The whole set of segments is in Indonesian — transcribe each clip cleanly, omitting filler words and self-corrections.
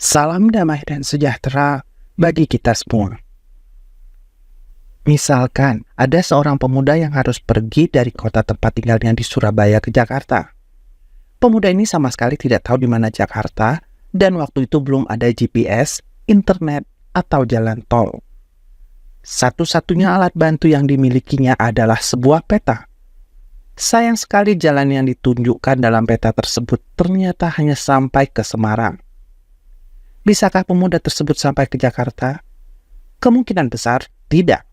Salam damai dan sejahtera bagi kita semua. Misalkan ada seorang pemuda yang harus pergi dari kota tempat tinggalnya di Surabaya ke Jakarta. Pemuda ini sama sekali tidak tahu di mana Jakarta dan waktu itu belum ada GPS, internet, atau jalan tol. Satu-satunya alat bantu yang dimilikinya adalah sebuah peta. Sayang sekali jalan yang ditunjukkan dalam peta tersebut ternyata hanya sampai ke Semarang. Bisakah pemuda tersebut sampai ke Jakarta? Kemungkinan besar tidak.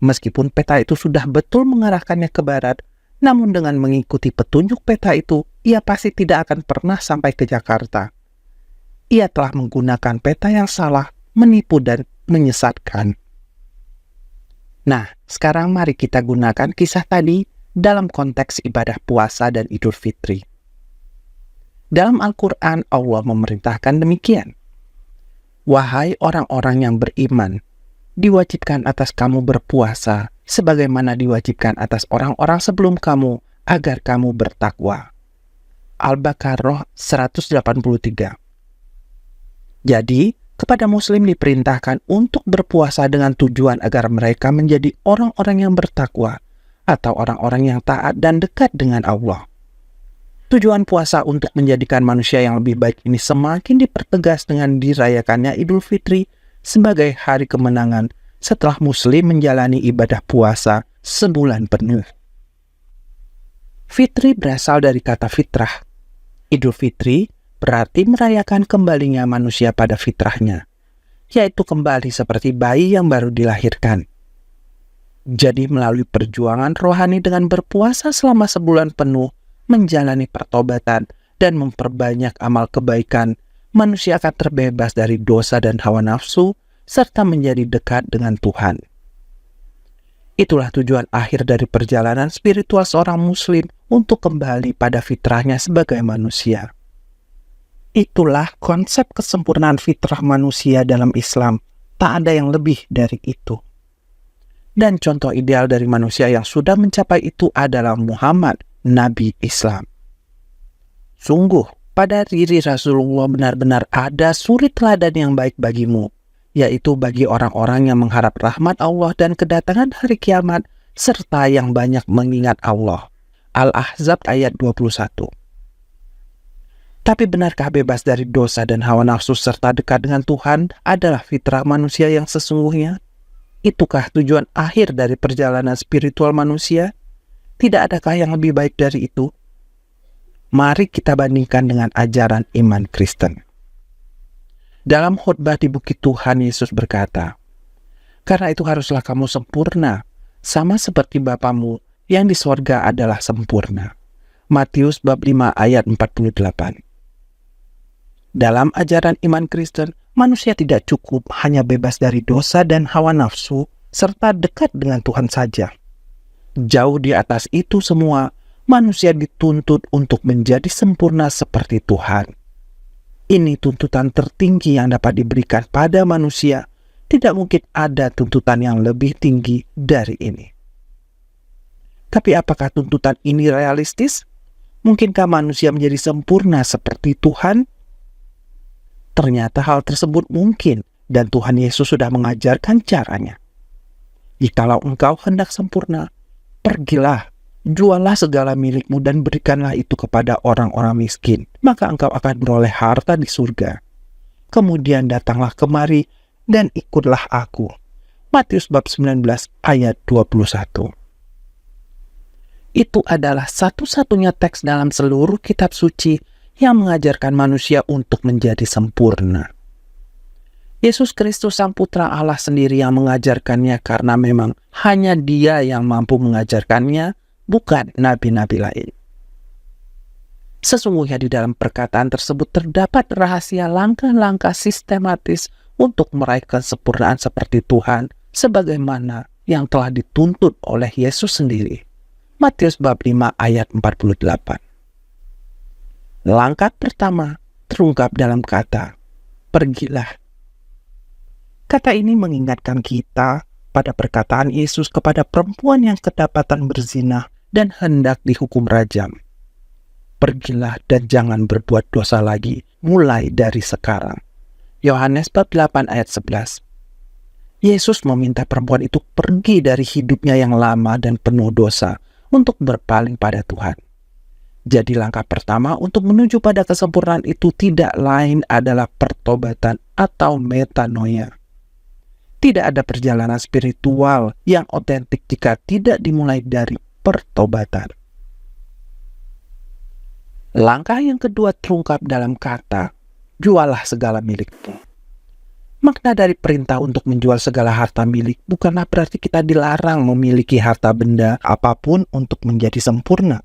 Meskipun peta itu sudah betul mengarahkannya ke barat, namun dengan mengikuti petunjuk peta itu, ia pasti tidak akan pernah sampai ke Jakarta. Ia telah menggunakan peta yang salah, menipu dan menyesatkan. Nah, sekarang mari kita gunakan kisah tadi dalam konteks ibadah puasa dan Idul Fitri. Dalam Al-Quran, Allah memerintahkan demikian. Wahai orang-orang yang beriman, diwajibkan atas kamu berpuasa, sebagaimana diwajibkan atas orang-orang sebelum kamu, agar kamu bertakwa. Al-Baqarah 183. Jadi, kepada muslim diperintahkan untuk berpuasa dengan tujuan agar mereka menjadi orang-orang yang bertakwa, atau orang-orang yang taat dan dekat dengan Allah. Tujuan puasa untuk menjadikan manusia yang lebih baik ini semakin dipertegas dengan dirayakannya Idul Fitri sebagai hari kemenangan setelah muslim menjalani ibadah puasa sebulan penuh. Fitri berasal dari kata fitrah. Idul Fitri berarti merayakan kembalinya manusia pada fitrahnya, yaitu kembali seperti bayi yang baru dilahirkan. Jadi melalui perjuangan rohani dengan berpuasa selama sebulan penuh, menjalani pertobatan, dan memperbanyak amal kebaikan, manusia akan terbebas dari dosa dan hawa nafsu, serta menjadi dekat dengan Tuhan. Itulah tujuan akhir dari perjalanan spiritual seorang muslim untuk kembali pada fitrahnya sebagai manusia. Itulah konsep kesempurnaan fitrah manusia dalam Islam. Tak ada yang lebih dari itu. Dan contoh ideal dari manusia yang sudah mencapai itu adalah Muhammad, Nabi Islam. Sungguh, pada diri Rasulullah benar-benar ada suri teladan yang baik bagimu, yaitu bagi orang-orang yang mengharap rahmat Allah dan kedatangan hari kiamat, serta yang banyak mengingat Allah. Al-Ahzab ayat 21. Tapi benarkah bebas dari dosa dan hawa nafsu serta dekat dengan Tuhan adalah fitrah manusia yang sesungguhnya? Itukah tujuan akhir dari perjalanan spiritual manusia? Tidak adakah yang lebih baik dari itu? Mari kita bandingkan dengan ajaran iman Kristen. Dalam khotbah di Bukit Tuhan, Yesus berkata, "Karena itu haruslah kamu sempurna, sama seperti Bapamu yang di sorga adalah sempurna." Matius bab 5 ayat 48. Dalam ajaran iman Kristen, manusia tidak cukup hanya bebas dari dosa dan hawa nafsu, serta dekat dengan Tuhan saja. Jauh di atas itu semua, manusia dituntut untuk menjadi sempurna seperti Tuhan. Ini tuntutan tertinggi yang dapat diberikan pada manusia. Tidak mungkin ada tuntutan yang lebih tinggi dari ini. Tapi apakah tuntutan ini realistis? Mungkinkah manusia menjadi sempurna seperti Tuhan? Ternyata hal tersebut mungkin, dan Tuhan Yesus sudah mengajarkan caranya. Jikalau engkau hendak sempurna, pergilah, jualah segala milikmu dan berikanlah itu kepada orang-orang miskin, maka engkau akan beroleh harta di surga. Kemudian datanglah kemari dan ikutlah aku. Matius bab 19 ayat 21. Itu adalah satu-satunya teks dalam seluruh kitab suci yang mengajarkan manusia untuk menjadi sempurna. Yesus Kristus Sang Putra Allah sendiri yang mengajarkannya karena memang hanya Dia yang mampu mengajarkannya, bukan nabi-nabi lain. Sesungguhnya di dalam perkataan tersebut terdapat rahasia langkah-langkah sistematis untuk meraih kesempurnaan seperti Tuhan, sebagaimana yang telah dituntut oleh Yesus sendiri. Matius bab 5 ayat 48. Langkah pertama terungkap dalam kata, pergilah. Kata ini mengingatkan kita pada perkataan Yesus kepada perempuan yang kedapatan berzina dan hendak dihukum rajam. Pergilah dan jangan berbuat dosa lagi, mulai dari sekarang. Yohanes bab 8 ayat 11. Yesus meminta perempuan itu pergi dari hidupnya yang lama dan penuh dosa untuk berpaling pada Tuhan. Jadi langkah pertama untuk menuju pada kesempurnaan itu tidak lain adalah pertobatan atau metanoia. Tidak ada perjalanan spiritual yang otentik jika tidak dimulai dari pertobatan. Langkah yang kedua terungkap dalam kata, jualah segala milikmu. Makna dari perintah untuk menjual segala harta milik bukanlah berarti kita dilarang memiliki harta benda apapun untuk menjadi sempurna.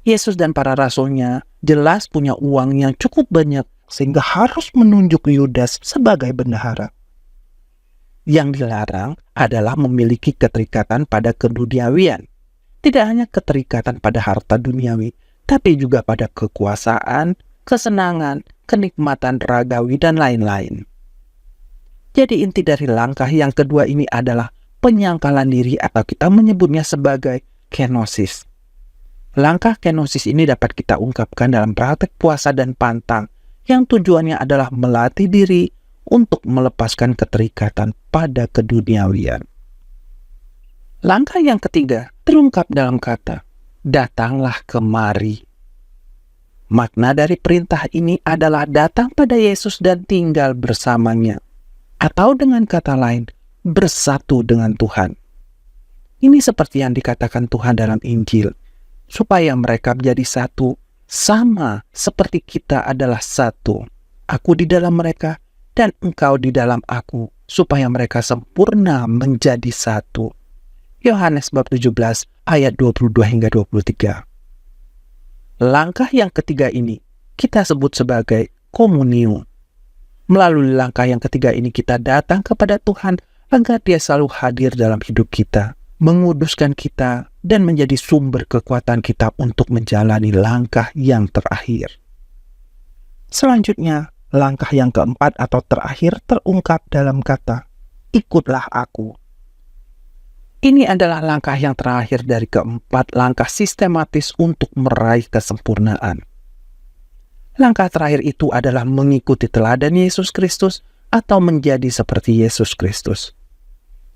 Yesus dan para rasulnya jelas punya uang yang cukup banyak sehingga harus menunjuk Yudas sebagai bendahara. Yang dilarang adalah memiliki keterikatan pada keduniawian. Tidak hanya keterikatan pada harta duniawi, tapi juga pada kekuasaan, kesenangan, kenikmatan ragawi, dan lain-lain. Jadi inti dari langkah yang kedua ini adalah penyangkalan diri atau kita menyebutnya sebagai kenosis. Langkah kenosis ini dapat kita ungkapkan dalam praktek puasa dan pantang yang tujuannya adalah melatih diri untuk melepaskan keterikatan pada keduniawian. Langkah yang ketiga terungkap dalam kata, datanglah kemari. Makna dari perintah ini adalah datang pada Yesus dan tinggal bersamanya. Atau dengan kata lain, bersatu dengan Tuhan. Ini seperti yang dikatakan Tuhan dalam Injil, supaya mereka menjadi satu, sama seperti kita adalah satu. Aku di dalam mereka, dan engkau di dalam aku, supaya mereka sempurna menjadi satu. Yohanes bab 17 ayat 22 hingga 23. Langkah yang ketiga ini kita sebut sebagai komunio. Melalui langkah yang ketiga ini kita datang kepada Tuhan agar Dia selalu hadir dalam hidup kita, menguduskan kita, dan menjadi sumber kekuatan kita untuk menjalani langkah yang terakhir. Selanjutnya, langkah yang keempat atau terakhir terungkap dalam kata, ikutlah aku. Ini adalah langkah yang terakhir dari keempat langkah sistematis untuk meraih kesempurnaan. Langkah terakhir itu adalah mengikuti teladan Yesus Kristus atau menjadi seperti Yesus Kristus.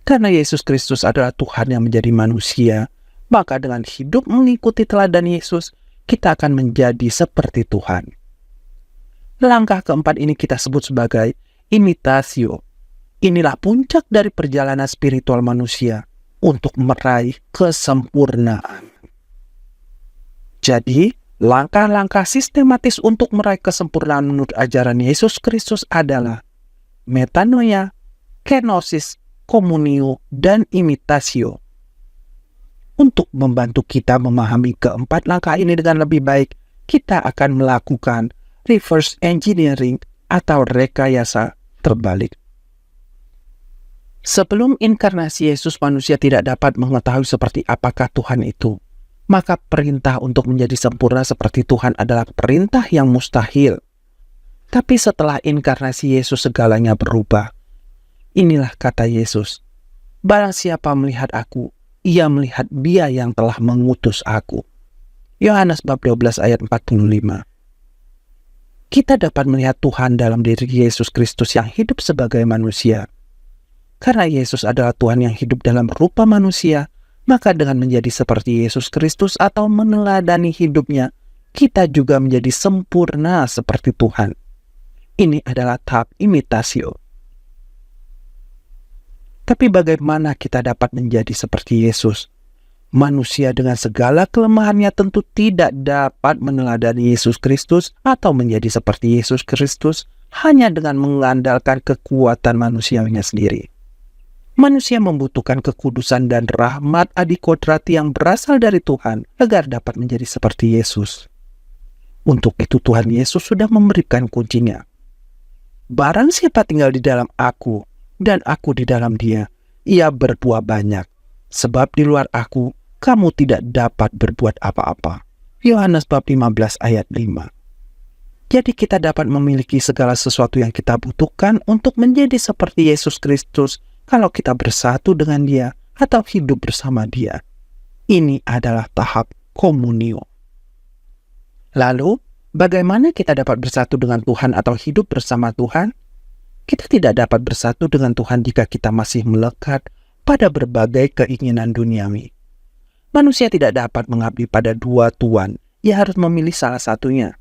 Karena Yesus Kristus adalah Tuhan yang menjadi manusia, maka dengan hidup mengikuti teladan Yesus, kita akan menjadi seperti Tuhan. Langkah keempat ini kita sebut sebagai imitasio. Inilah puncak dari perjalanan spiritual manusia untuk meraih kesempurnaan. Jadi, langkah-langkah sistematis untuk meraih kesempurnaan menurut ajaran Yesus Kristus adalah metanoia, kenosis, komunio, dan imitasio. Untuk membantu kita memahami keempat langkah ini dengan lebih baik, kita akan melakukan reverse engineering atau rekayasa terbalik. Sebelum inkarnasi Yesus, manusia tidak dapat mengetahui seperti apakah Tuhan itu. Maka perintah untuk menjadi sempurna seperti Tuhan adalah perintah yang mustahil. Tapi setelah inkarnasi Yesus segalanya berubah. Inilah kata Yesus, barang siapa melihat aku, ia melihat Dia yang telah mengutus aku. Yohanes bab 12 ayat 45. Kita dapat melihat Tuhan dalam diri Yesus Kristus yang hidup sebagai manusia. Karena Yesus adalah Tuhan yang hidup dalam rupa manusia, maka dengan menjadi seperti Yesus Kristus atau meneladani hidupnya, kita juga menjadi sempurna seperti Tuhan. Ini adalah tahap imitasio. Tapi bagaimana kita dapat menjadi seperti Yesus? Manusia dengan segala kelemahannya tentu tidak dapat meneladani Yesus Kristus atau menjadi seperti Yesus Kristus hanya dengan mengandalkan kekuatan manusianya sendiri. Manusia membutuhkan kekudusan dan rahmat adikodrati yang berasal dari Tuhan agar dapat menjadi seperti Yesus. Untuk itu Tuhan Yesus sudah memberikan kuncinya. Barang siapa tinggal di dalam aku dan aku di dalam dia, ia berbuah banyak. Sebab di luar aku, kamu tidak dapat berbuat apa-apa. Yohanes bab 15 ayat 5. Jadi kita dapat memiliki segala sesuatu yang kita butuhkan untuk menjadi seperti Yesus Kristus kalau kita bersatu dengan Dia atau hidup bersama Dia. Ini adalah tahap komunio. Lalu, Bagaimana kita dapat bersatu dengan Tuhan atau hidup bersama Tuhan? Kita tidak dapat bersatu dengan Tuhan jika kita masih melekat pada berbagai keinginan duniawi. Manusia tidak dapat mengabdi pada dua tuan, ia harus memilih salah satunya.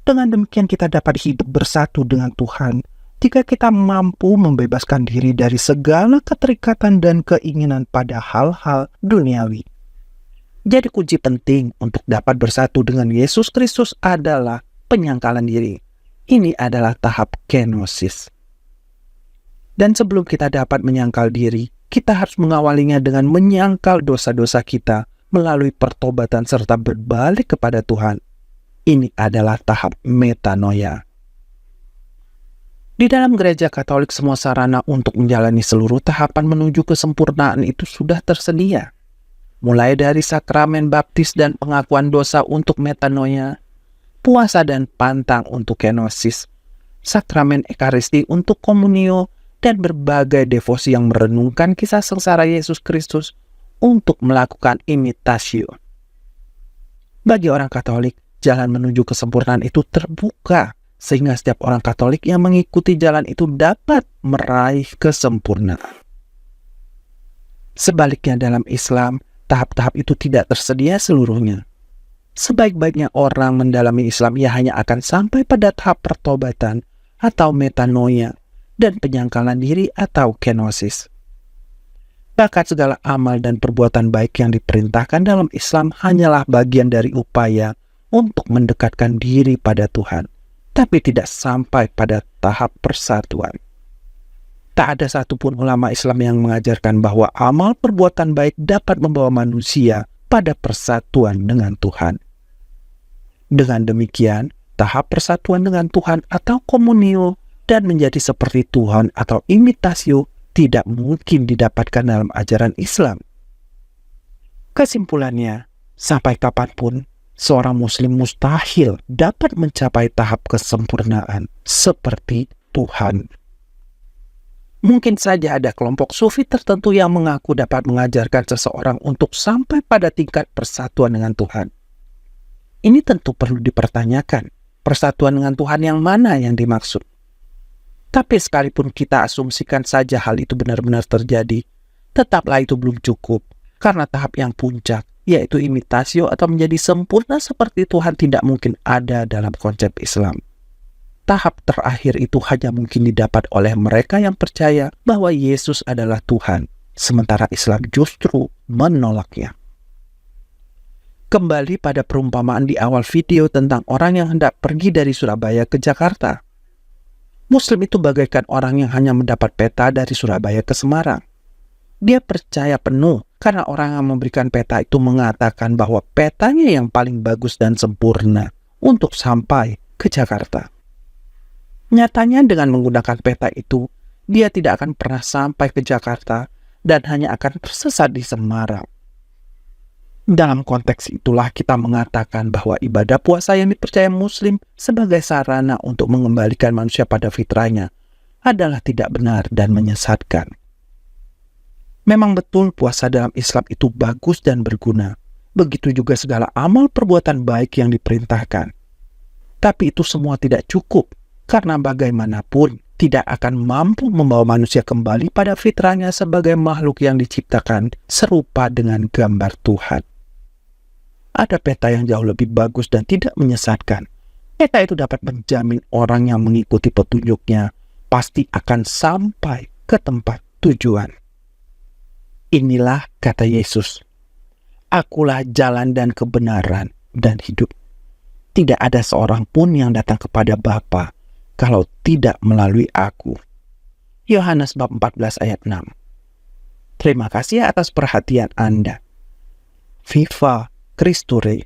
Dengan demikian kita dapat hidup bersatu dengan Tuhan jika kita mampu membebaskan diri dari segala keterikatan dan keinginan pada hal-hal duniawi. Jadi kunci penting untuk dapat bersatu dengan Yesus Kristus adalah penyangkalan diri. Ini adalah tahap kenosis. Dan sebelum kita dapat menyangkal diri, kita harus mengawalinya dengan menyangkal dosa-dosa kita melalui pertobatan serta berbalik kepada Tuhan. Ini adalah tahap metanoia. Di dalam gereja Katolik, semua sarana untuk menjalani seluruh tahapan menuju kesempurnaan itu sudah tersedia. Mulai dari sakramen baptis dan pengakuan dosa untuk metanoia, puasa dan pantang untuk kenosis, sakramen ekaristi untuk komunio, dan berbagai devosi yang merenungkan kisah sengsara Yesus Kristus untuk melakukan imitasio. Bagi orang Katolik, jalan menuju kesempurnaan itu terbuka, sehingga setiap orang Katolik yang mengikuti jalan itu dapat meraih kesempurnaan. Sebaliknya dalam Islam, tahap-tahap itu tidak tersedia seluruhnya. Sebaik-baiknya orang mendalami Islam, ia hanya akan sampai pada tahap pertobatan atau metanoia dan penyangkalan diri atau kenosis. Bahkan segala amal dan perbuatan baik yang diperintahkan dalam Islam hanyalah bagian dari upaya untuk mendekatkan diri pada Tuhan, tapi tidak sampai pada tahap persatuan. Tak ada satupun ulama Islam yang mengajarkan bahwa amal perbuatan baik dapat membawa manusia pada persatuan dengan Tuhan. Dengan demikian, tahap persatuan dengan Tuhan atau komunio dan menjadi seperti Tuhan atau imitasio tidak mungkin didapatkan dalam ajaran Islam. Kesimpulannya, sampai kapanpun, seorang muslim mustahil dapat mencapai tahap kesempurnaan seperti Tuhan. Mungkin saja ada kelompok sufi tertentu yang mengaku dapat mengajarkan seseorang untuk sampai pada tingkat persatuan dengan Tuhan. Ini tentu perlu dipertanyakan, persatuan dengan Tuhan yang mana yang dimaksud. Tapi sekalipun kita asumsikan saja hal itu benar-benar terjadi, tetaplah itu belum cukup, karena tahap yang puncak, yaitu imitasio atau menjadi sempurna seperti Tuhan, tidak mungkin ada dalam konsep Islam. Tahap terakhir itu hanya mungkin didapat oleh mereka yang percaya bahwa Yesus adalah Tuhan, sementara Islam justru menolaknya. Kembali pada perumpamaan di awal video tentang orang yang hendak pergi dari Surabaya ke Jakarta. Muslim itu bagaikan orang yang hanya mendapat peta dari Surabaya ke Semarang. Dia percaya penuh karena orang yang memberikan peta itu mengatakan bahwa petanya yang paling bagus dan sempurna untuk sampai ke Jakarta. Nyatanya dengan menggunakan peta itu, dia tidak akan pernah sampai ke Jakarta dan hanya akan tersesat di Semarang. Dalam konteks itulah kita mengatakan bahwa ibadah puasa yang dipercaya Muslim sebagai sarana untuk mengembalikan manusia pada fitrahnya adalah tidak benar dan menyesatkan. Memang betul puasa dalam Islam itu bagus dan berguna. Begitu juga segala amal perbuatan baik yang diperintahkan. Tapi itu semua tidak cukup. Karena bagaimanapun tidak akan mampu membawa manusia kembali pada fitrahnya sebagai makhluk yang diciptakan serupa dengan gambar Tuhan. Ada peta yang jauh lebih bagus dan tidak menyesatkan. Peta itu dapat menjamin orang yang mengikuti petunjuknya pasti akan sampai ke tempat tujuan. Inilah kata Yesus, "Akulah jalan dan kebenaran dan hidup. Tidak ada seorang pun yang datang kepada Bapa kalau tidak melalui aku." Yohanes bab 14 ayat 6. Terima kasih atas perhatian Anda. Viva Christus Rey.